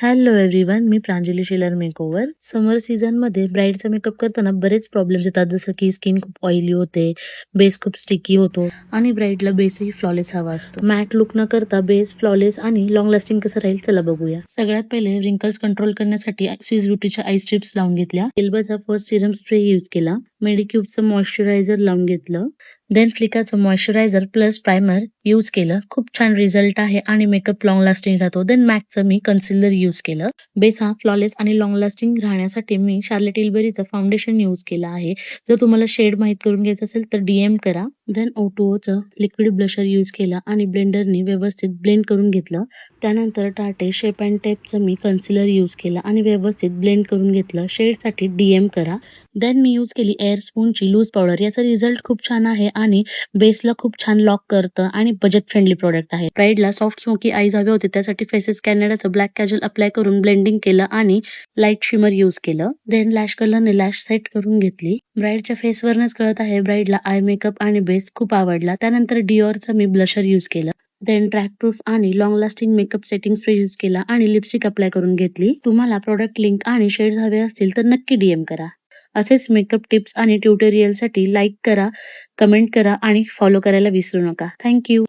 Hello everyone, मी Pranjali Shelar makeover. समर season मध्ये ब्राईडचा makeup करताना बरेच प्रॉब्लेम्स येतात, जसं की स्किन खूप ऑइली होते, बेस खूप स्टिकी होतो आणि ब्राईडला बेसही फ्लॉलेस हवा असतो. मॅट लुक न करता बेस फ्लॉलेस आणि लॉंग लास्टिंग कसं राहील चला बघूया. सगळ्यात पहिले रिंकल्स कंट्रोल करण्यासाठी स्विस ब्युटीच्या आय स्ट्रिप्स लावून घेतल्या. एल्बाचा फर्स्ट सिरम स्प्रे यूज केला. मेडिक्यूबचं मॉइश्चरायझर लावून घेतलं. देन फ्लिकाचं मॉइश्चरायझर प्लस प्रायमर यूज केलं. खूप छान रिझल्ट आहे आणि मेकअप लॉंग लास्टिंग राहतो. देन मॅकचं मी कन्सिलर यूज केलं. बेस हा फ्लॉलेस आणि लॉंग लास्टिंग राहण्यासाठी मी शार्लेट टिल्बरीचं फाउंडेशन यूज केलं आहे. जर तुम्हाला शेड माहित करून घ्यायचं असेल तर डीएम करा. देन O2Oचं लिक्विड ब्लशर यूज केलं आणि ब्लेंडरने व्यवस्थित ब्लेंड करून घेतलं. त्यानंतर टाटे शेप अँड टेपचं मी कन्सिलर यूज केलं आणि व्यवस्थित ब्लेंड करून घेतलं. शेडसाठी डीएम करा. देन मी यूज केली एअर स्पूनची लूज पावडर. याचा रिझल्ट खूप छान आहे आणि बेसला खूप छान लॉक करतं आणि बजेट फ्रेंडली प्रोडक्ट आहे. ब्राईडला सॉफ्ट स्मोकी आईज हवे होते, त्यासाठी फेसेस कॅनडाचं ब्लॅक कॅजल अप्लाय करून ब्लेंडिंग केलं आणि लाईट शिमर यूज केलं. देन लॅश कलरने लॅश सेट करून घेतली. ब्राईडच्या फेसवरनच कळत आहे ब्राईडला आय मेकअप आणि बेस खूप आवडला. त्यानंतर डिओरचं मी ब्लशर यूज केलं. देन ड्रॅग प्रूफ आणि long lasting makeup setting spray use केला आणि लिपस्टिक अप्लाय करून घेतली. तुम्हाला प्रोडक्ट लिंक आणि शेड्स हवे असतील तर नक्की डीएम करा. असेच मेकअप टिप्स आणि ट्युटोरियलसाठी लाईक करा, कमेंट करा आणि फॉलो करायला विसरू नका. थँक्यू.